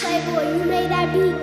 Playboy, you made that beat.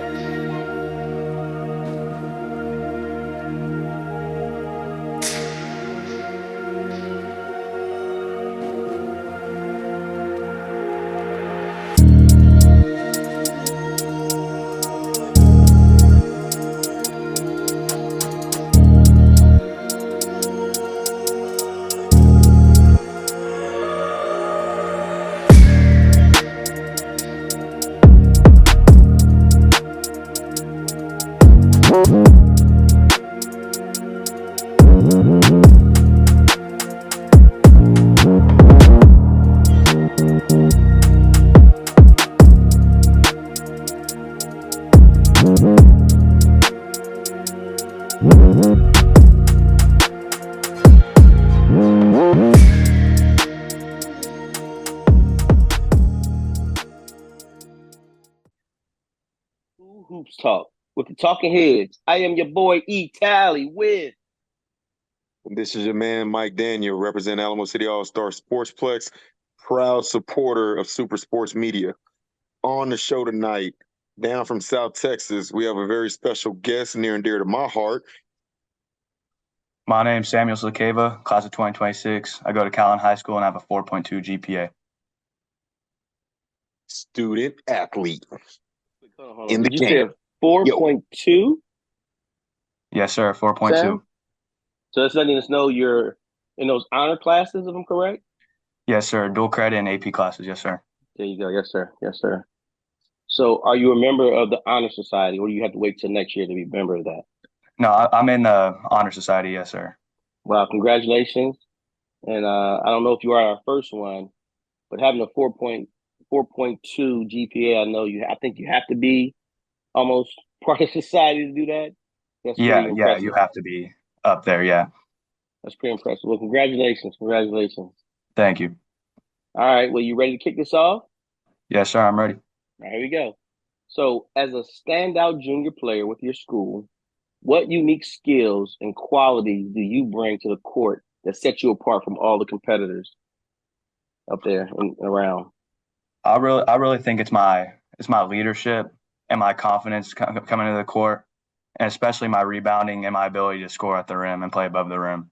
Hoops Talk with the Talking Heads. I am your boy E. Tally with. This is your man, Mike Daniel, represent Alamo City All-Star Sportsplex, proud supporter of Super Sports Media. On the show tonight, down from South Texas, we have a very special guest near and dear to my heart. My name's Sam Cecava, class of 2026. I go to Callan High School and I have a 4.2 GPA. Student athlete. Hold on. Did you say 4.2? Yes, sir, 4.2. So that's letting us know you're in those honor classes, if I'm correct? Yes, sir. Dual credit and AP classes. Yes, sir. There you go. Yes, sir. Yes, sir. So are you a member of the Honor Society, or do you have to wait till next year to be a member of that? No, I'm in the Honor Society. Yes, sir. Wow, congratulations. And I don't know if you are our first one, but having a 4.2 GPA, I think you have to be almost part of society to do that. That's pretty impressive. You have to be up there. Yeah. That's pretty impressive. Well, congratulations. Thank you. All right. Well, you ready to kick this off? Yes, sir. I'm ready. All right, here we go. So, as a standout junior player with your school, what unique skills and qualities do you bring to the court that set you apart from all the competitors up there and around? I really think it's my leadership and my confidence coming into the court, and especially my rebounding and my ability to score at the rim and play above the rim,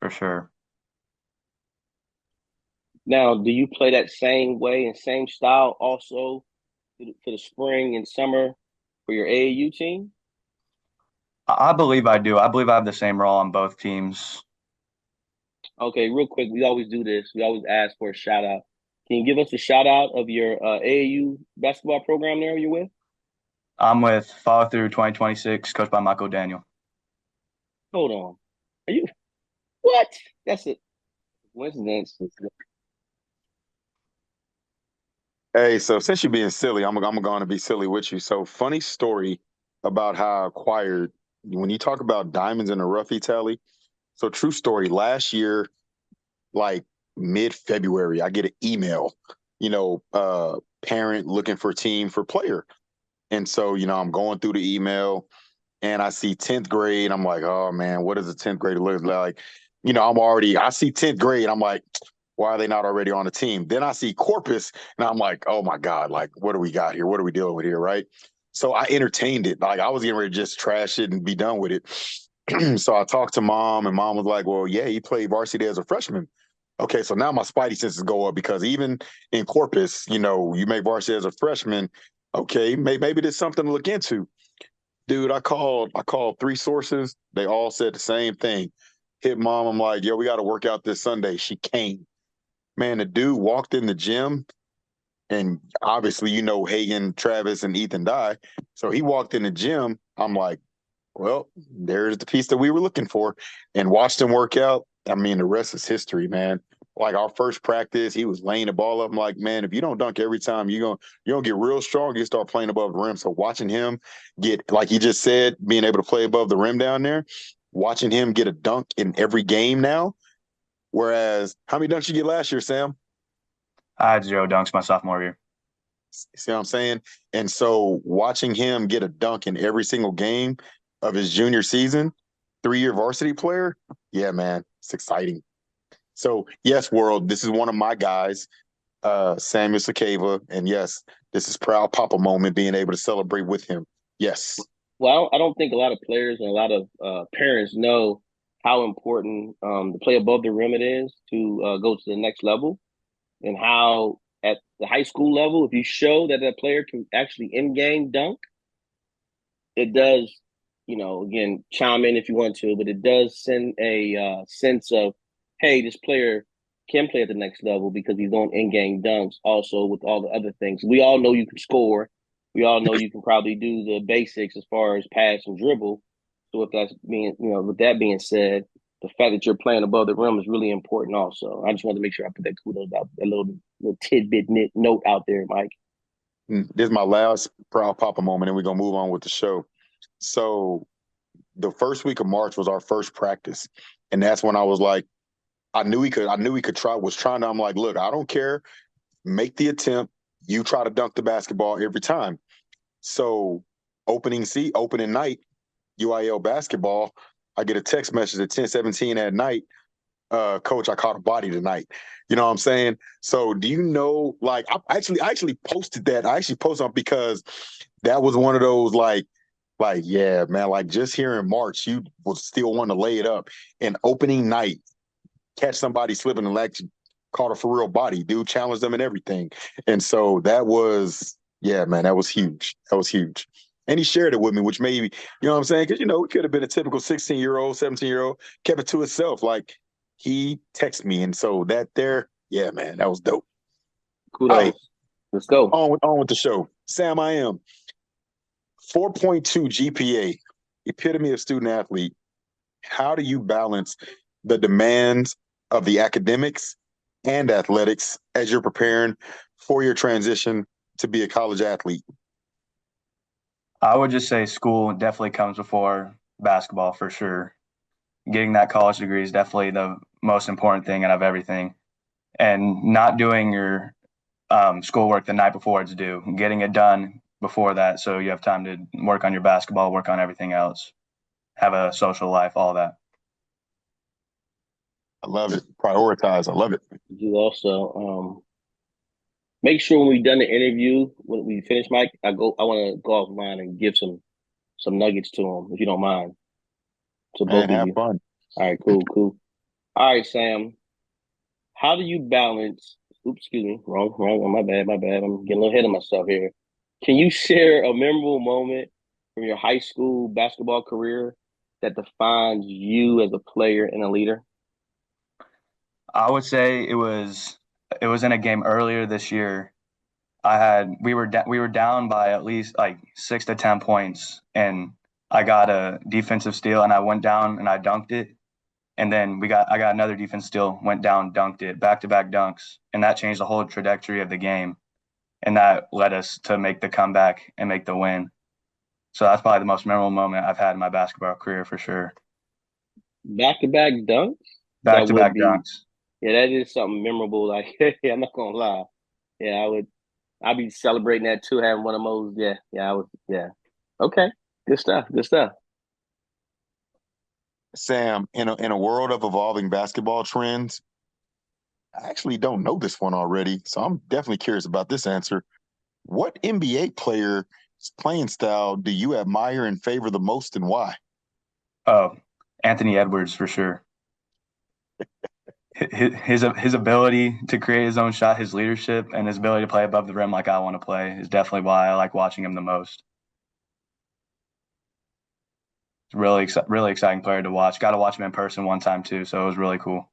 for sure. Now, do you play that same way and same style also for the spring and summer for your AAU team? I believe I do. I believe I have the same role on both teams. Okay, real quick, we always do this. We always ask for a shout out. Can you give us a shout out of your AAU basketball program there you're with? I'm with Follow Through 2026, coached by Michael Daniel. Hold on. Are you what? That's a coincidence. Hey, so since you're being silly, I'm going to be silly with you. So funny story about how I acquired, when you talk about diamonds in the rough, Tally. So true story, last year, like mid-February, I get an email, parent looking for team for player. And so, I'm going through the email and I see 10th grade. I'm like, oh man, what does a 10th grade look like? I see 10th grade. I'm like, why are they not already on the team? Then I see Corpus and I'm like, oh my God, like, what do we got here? What are we dealing with here? Right. So I entertained it. Like I was getting ready to just trash it and be done with it. So I talked to mom and mom was like, well, yeah, he played varsity as a freshman. Okay, so now my spidey senses go up because even in Corpus, you make varsity as a freshman. Okay, maybe there's something to look into. Dude, I called 3 sources. They all said the same thing. Hit mom. I'm like, yo, we got to work out this Sunday. She came. Man, the dude walked in the gym, and obviously, Hagen, Travis, and Ethan die. So he walked in the gym. I'm like, well, there's the piece that we were looking for, and watched him work out. I mean, the rest is history, man. Like our first practice, he was laying the ball up. I'm like, man, if you don't dunk every time, you're gonna get real strong. You start playing above the rim. So watching him get, like he just said, being able to play above the rim down there, watching him get a dunk in every game now. Whereas, how many dunks you get last year, Sam? I had 0 dunks my sophomore year. See what I'm saying? And so watching him get a dunk in every single game of his junior season, 3-year varsity player, yeah, man, it's exciting. So, yes, world, this is one of my guys. Samuel Cecava, and yes, this is proud Papa moment being able to celebrate with him. Yes. Well, I don't think a lot of players and a lot of parents know how important to play above the rim it is to go to the next level, and how at the high school level, if you show that that player can actually in game dunk, it does, again, chime in if you want to, but it does send a sense of, hey, this player can play at the next level because he's doing in-game dunks. Also, with all the other things, we all know you can score. We all know you can probably do the basics as far as pass and dribble. So, if that's being, with that being said, the fact that you're playing above the rim is really important. Also, I just wanted to make sure I put that kudos out, that little tidbit note out there, Mike. This is my last proud Papa moment, and we're gonna move on with the show. So the first week of March was our first practice, and that's when I was like, I knew he could. I knew he could try. Was trying to. I'm like, look, I don't care. Make the attempt. You try to dunk the basketball every time. So opening night, UIL basketball. I get a text message at 10:17 at night. Coach, I caught a body tonight. You know what I'm saying? So do you know, like, I actually posted that. I actually posted on because that was one of those yeah, man, like just here in March, you would still want to lay it up. And opening night, catch somebody slipping and actually caught a for real body, dude, challenged them and everything. And so that was, yeah, man, that was huge. That was huge. And he shared it with me, which maybe, you know what I'm saying? Because, it could have been a typical 16-year-old, 17-year-old, kept it to itself. Like, he texted me. And so that there, yeah, man, that was dope. Kudos. All right, Let's go. on with the show. Sam, I am 4.2 GPA, epitome of student athlete. How do you balance the demands of the academics and athletics as you're preparing for your transition to be a college athlete? I would just say school definitely comes before basketball for sure. Getting that college degree is definitely the most important thing out of everything. And not doing your schoolwork the night before it's due, getting it done before that so you have time to work on your basketball, work on everything else, have a social life, all that. I love it. Prioritize. I love it. You also make sure when we've done the interview, when we finish, Mike, I want to go offline and give some nuggets to them, if you don't mind, to both Man, of have you. fun. All right, cool. All right, Sam, how do you balance? Oops, excuse me, wrong. My bad. I'm getting a little ahead of myself here. Can you share a memorable moment from your high school basketball career that defines you as a player and a leader? I would say it was in a game earlier this year. We were down by at least like 6 to 10 points, and I got a defensive steal, and I went down and I dunked it, and then I got another defense steal, went down, dunked it, back to back dunks, and that changed the whole trajectory of the game, and that led us to make the comeback and make the win. So that's probably the most memorable moment I've had in my basketball career for sure. Back to back dunks? Back That to would back be, dunks. yeah, that is something memorable. Like, I'm not gonna lie. Yeah, I'd be celebrating that too, having one of those. Yeah, I would. Yeah. Okay. Good stuff. Sam, in a world of evolving basketball trends, I actually don't know this one already, so I'm definitely curious about this answer. What NBA player's playing style do you admire and favor the most, and why? Oh, Anthony Edwards for sure. His ability to create his own shot, his leadership, and his ability to play above the rim like I want to play is definitely why I like watching him the most. It's really exciting player to watch. Got to watch him in person one time too, so it was really cool.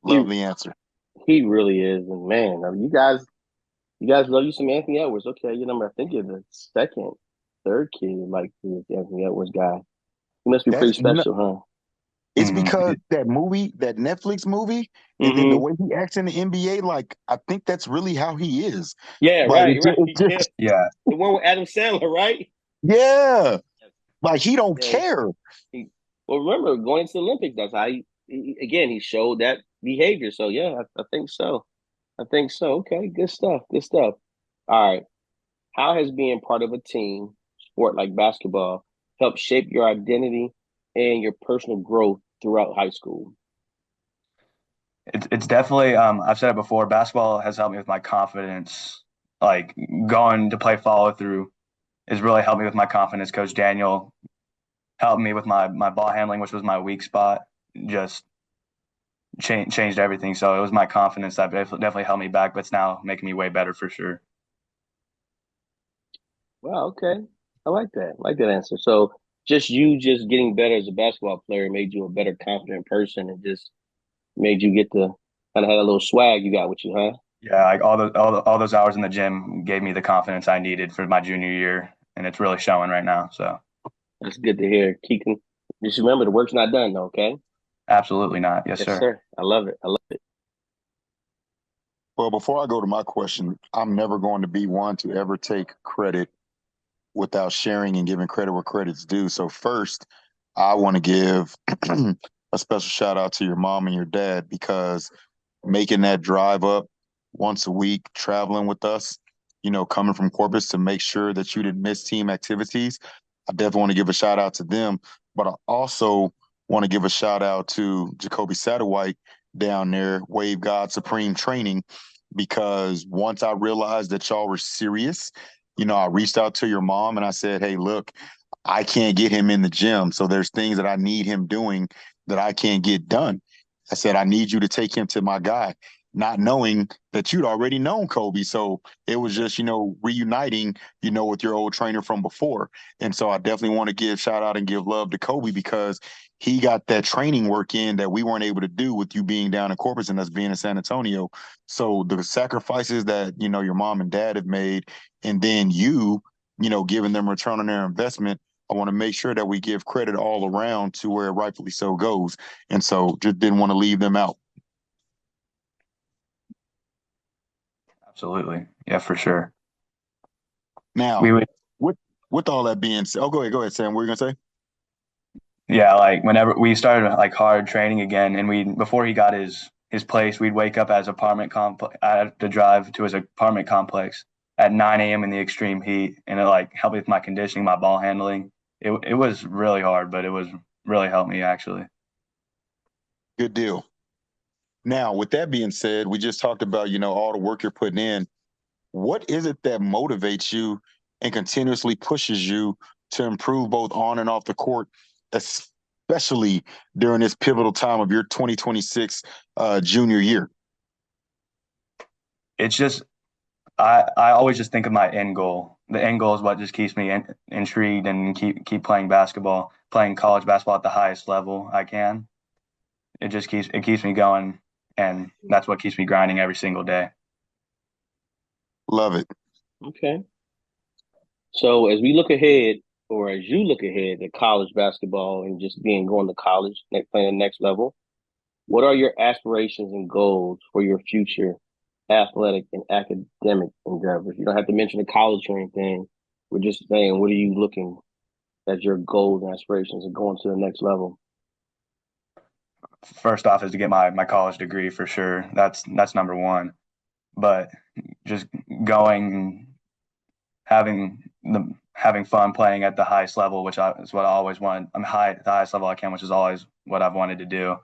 He Lovely answer. he really is, and man, I mean, you guys love you some Anthony Edwards. Okay, you number. I think you're the second, third kid like the Anthony Edwards guy. He must be pretty That's special, huh? It's Hmm. because that movie, that Netflix movie, and then the Mm-hmm. way he acts in the NBA, like I think that's really how he is. Yeah, Like right. it Yeah, just Yeah, the one with Adam Sandler, right? yeah, like he don't Yeah. care. He, well, remember going into the Olympics, that's how again he showed that behavior. So yeah, I think so. I think so. Okay, good stuff. Good stuff. All right. How has being part of a team sport like basketball helped shape your identity and your personal growth throughout high school? It's definitely I've said it before, basketball has helped me with my confidence. Like going to play follow through has really helped me with my confidence. Coach Daniel helped me with my ball handling, which was my weak spot. Just changed everything. So it was my confidence that definitely held me back, but it's now making me way better for sure. Wow, okay. I like that. I like that answer. So just you just getting better as a basketball player made you a better confident person and just made you get to kind of have a little swag you got with you, huh? Yeah, like all those hours in the gym gave me the confidence I needed for my junior year, and it's really showing right now. So That's good to hear. Keeping just remember the work's not done though, okay? absolutely not. Yes, Yes, sir. sir. I love it. I love it. Well, before I go to my question, I'm never going to be one to ever take credit without sharing and giving credit where credit's due. So first, I want to give a special shout out to your mom and your dad because making that drive up once a week, traveling with us, coming from Corpus to make sure that you didn't miss team activities. I definitely want to give a shout out to them, but I also want to give a shout out to Jacoby Satterwhite down there, Wave God Supreme Training, because once I realized that y'all were serious, I reached out to your mom and I said, hey, look, I can't get him in the gym. So there's things that I need him doing that I can't get done. I said, I need you to take him to my guy, not knowing that you'd already known Kobe. So it was just, reuniting, with your old trainer from before. And so I definitely want to give shout out and give love to Kobe because he got that training work in that we weren't able to do with you being down in Corpus and us being in San Antonio. So the sacrifices that, your mom and dad have made, and then giving them return on their investment, I want to make sure that we give credit all around to where it rightfully so goes. And so just didn't want to leave them out. Absolutely. Yeah, for sure. Now, We would, with with all that being said, go ahead, Sam. What were you gonna say? yeah, like whenever we started like hard training again, and we before he got his place, we'd wake up at his apartment complex. I had to drive to his apartment complex at 9 a.m. in the extreme heat, and it like helped me with my conditioning, my ball handling. It was really hard, but it was really helped me actually. Good deal. Now, with that being said, we just talked about, all the work you're putting in. What is it that motivates you and continuously pushes you to improve both on and off the court, especially during this pivotal time of your 2026 junior year? It's just I always just think of my end goal. The end goal is what just keeps me intrigued and keep playing basketball, playing college basketball at the highest level I can. It keeps me going, and that's what keeps me grinding every single day. Love it. Okay. So as we look ahead, or as you look ahead at college basketball and just being going to college, playing the next level, what are your aspirations and goals for your future athletic and academic endeavors? You don't have to mention the college or anything. We're just saying, what are you looking as your goals and aspirations of going to the next level? First off is to get my college degree for sure. That's number one. But just going, having fun playing at the highest level, is what I always wanted. I'm high at the highest level I can, which is always what I've wanted to do.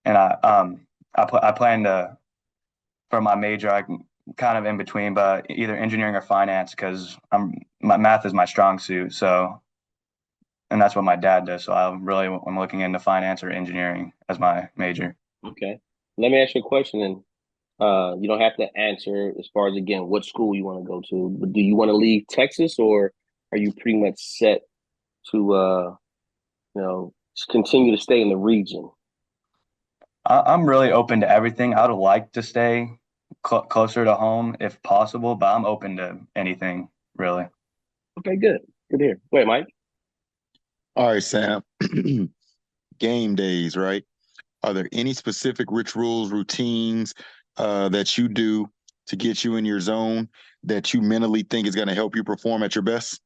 And I plan to for my major. I kind of in between, but either engineering or finance because my math is my strong suit. So, and that's what my dad does. So I'm looking into finance or engineering as my major. Okay. Let me ask you a question, and you don't have to answer as far as again what school you want to go to, but do you want to leave Texas or are you pretty much set to continue to stay in the region? I'm really open to everything. I would like to stay closer to home if possible, but I'm open to anything really. Okay, good. Good to hear. Wait, Mike. All right, Sam. Game days, right? Are there any specific rituals, routines that you do to get you in your zone that you mentally think is going to help you perform at your best?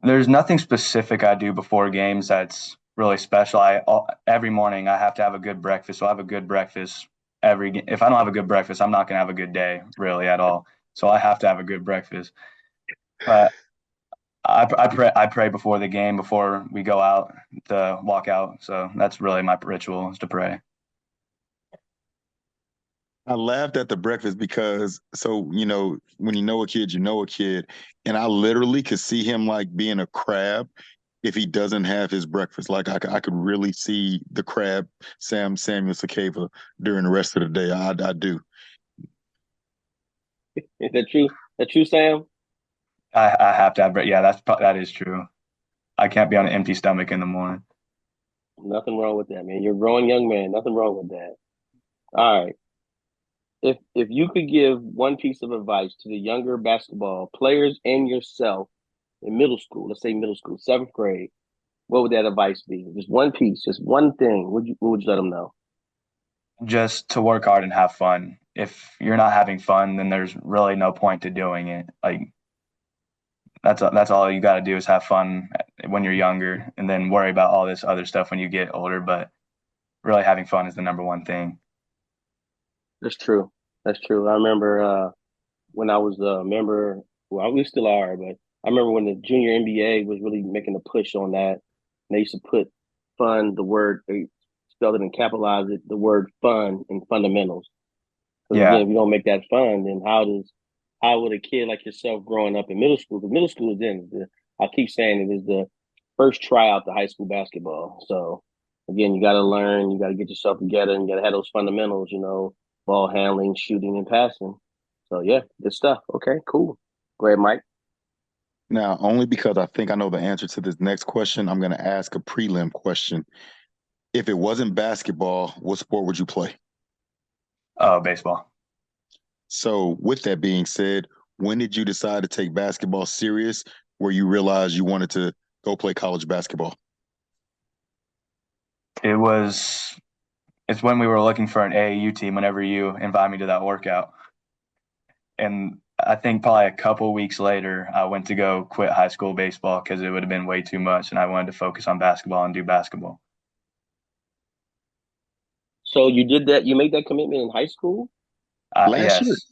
There's nothing specific I do before games that's really special. Every morning I have to have a good breakfast. So I have a good breakfast if I don't have a good breakfast, I'm not going to have a good day really at all. So I have to have a good breakfast. But I pray before the game, before we go out to walk out. So that's really my ritual, is to pray. I laughed at the breakfast because when you know a kid, you know a kid. And I literally could see him like being a crab if he doesn't have his breakfast. Like I could really see the crab, Samuel Cecava, during the rest of the day. I do. Is that true? That true, Sam? I have to have, yeah, that is true. I can't be on an empty stomach in the morning. Nothing wrong with that, man. You're a growing young man. Nothing wrong with that. All right. If you could give one piece of advice to the younger basketball players and yourself in middle school, let's say middle school, seventh grade, what would that advice be? Just one piece, just one thing. What would you let them know? Just to work hard and have fun. If you're not having fun, then there's really no point to doing it. Like that's all you got to do is have fun when you're younger, and then worry about all this other stuff when you get older. But really, having fun is the number one thing. That's true. That's true. I remember when I was a member. Well, we still are, but I remember when the junior NBA was really making a push on that. And they used to put fun, the word they spelled it and capitalized it, the word fun in fundamentals. Because again, Yeah, if you don't make that fun, then how would a kid like yourself growing up in middle school? Because middle school is I keep saying it is the first tryout to high school basketball. So again, you got to learn, you got to get yourself together, and you got to have those fundamentals. Ball handling, shooting, and passing. So yeah, good stuff. Okay, cool. Go ahead, Mike. Now, only because I think I know the answer to this next question, I'm going to ask a prelim question. If it wasn't basketball, what sport would you play? oh, baseball. So, with that being said, when did you decide to take basketball serious where you realized you wanted to go play college basketball? It was it's when we were looking for an AAU team. Whenever you invite me to that workout, and I think probably a couple weeks later, I went to go quit high school baseball because it would have been way too much, and I wanted to focus on basketball and do basketball. So you did that. You made that commitment in high school. Last year. Yes.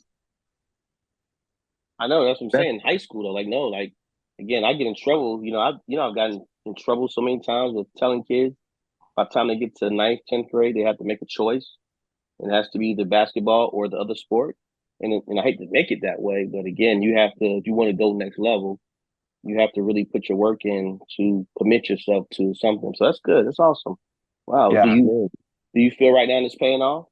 I know that's what I'm That, saying. High school though, like no, like again, I get in trouble. I've gotten in trouble so many times with telling kids by the time they get to ninth, 10th grade, they have to make a choice. It has to be the basketball or the other sport. And I hate to make it that way, but again, you have to if you want to go next level, you have to really put your work in to commit yourself to something. So that's good. That's awesome. Wow. Do Yeah. you feel right now it's paying off?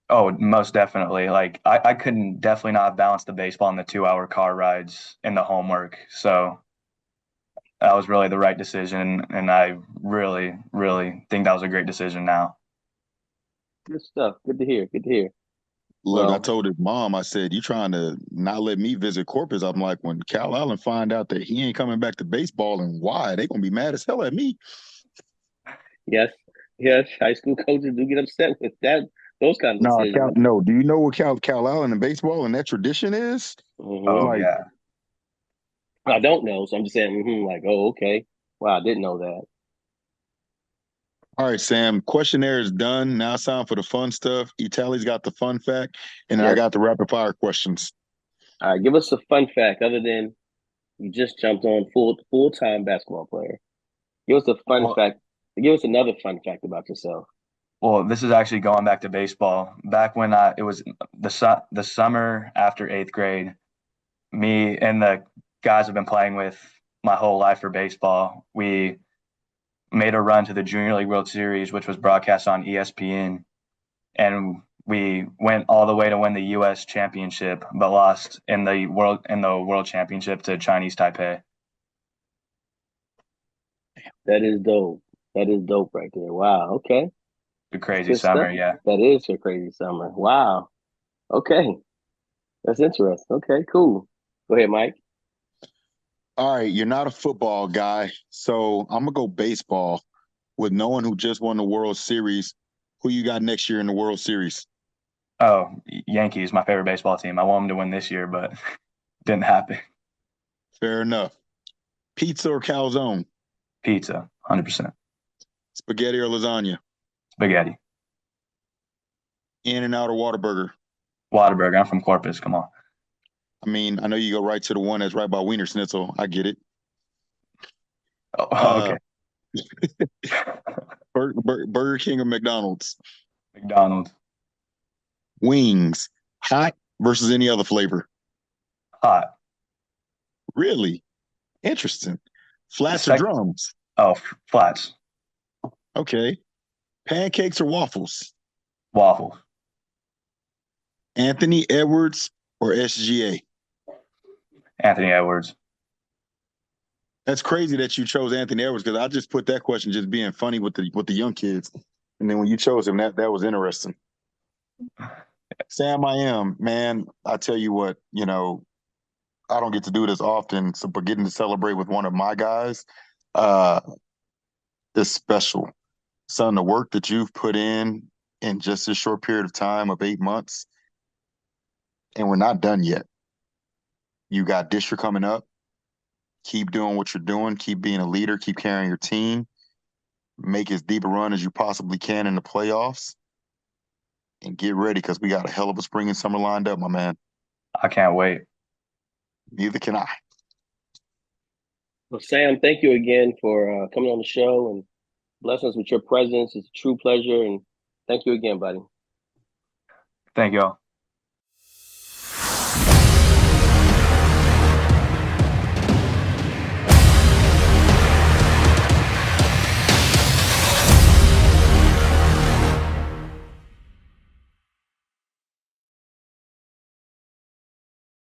Oh, most definitely. Like I couldn't definitely not have balanced the baseball and the 2 hour car rides and the homework. So that was really the right decision. And I really, really think that was a great decision now. Good stuff. Good to hear. Good to hear. look, I Well, told his mom, I said, you trying to not let me visit Corpus. I'm like, when Cal Allen find out that he ain't coming back to baseball and why, they going to be mad as hell at me. yes, yes, high school coaches do get upset with that those kind of No, decisions. no. Do you know what Cal Allen in baseball and that tradition is? Hmm. Oh Like, yeah. I don't know, so I'm just saying, like, oh, okay. Wow, I didn't know that. all right, Sam, questionnaire is done. Now it's time for the fun stuff. Itali's got the fun fact, and then I Yes. got the rapid fire questions. All right, give us a fun fact other than you just jumped on full time basketball player. Give us a fun Well, fact. Give us another fun fact about yourself. well, this is actually going back to baseball. Back when it was the summer after eighth grade, me and the guys I've been playing with my whole life for baseball, we made a run to the Junior League World Series, which was broadcast on ESPN, and we went all the way to win the U.S. championship, but lost in the World Championship to Chinese Taipei. That is dope. That is dope right there. Wow. Okay. A That's crazy good stuff. summer, yeah. That is a crazy summer. Wow. Okay. That's interesting. Okay, cool. Go ahead, Mike. All right, you're not a football guy, so I'm gonna go baseball with knowing who just won the World Series. Who you got next year in the World Series? Oh, Yankees, my favorite baseball team. I want them to win this year, but didn't happen. Fair enough. Pizza or calzone? Pizza, 100%. Spaghetti or lasagna? Spaghetti. In and out or Whataburger? Whataburger. I'm from Corpus. Come on. I mean, I know you go right to the one that's right by Wiener Schnitzel. I get it. Oh, okay. Burger King or McDonald's? McDonald's. Wings, hot versus any other flavor? Hot. Really? Interesting. Flats or Sec- drums? oh, flats. Okay. Pancakes or waffles? Waffles. Anthony Edwards or SGA? Anthony Edwards. That's crazy that you chose Anthony Edwards because I just put that question just being funny with the young kids. And then when you chose him, that was interesting. Sam, I am, man, I tell you what, I don't get to do this often, so but getting to celebrate with one of my guys uh is special. Son, the work that you've put in just this short period of time of 8 months, and we're not done yet. You got Disher coming up. Keep doing what you're doing. Keep being a leader. Keep carrying your team. Make as deep a run as you possibly can in the playoffs. And get ready because we got a hell of a spring and summer lined up, my man. I can't wait. Neither can I. Well, Sam, thank you again for coming on the show and blessing us with your presence. It's a true pleasure. And thank you again, buddy. Thank y'all.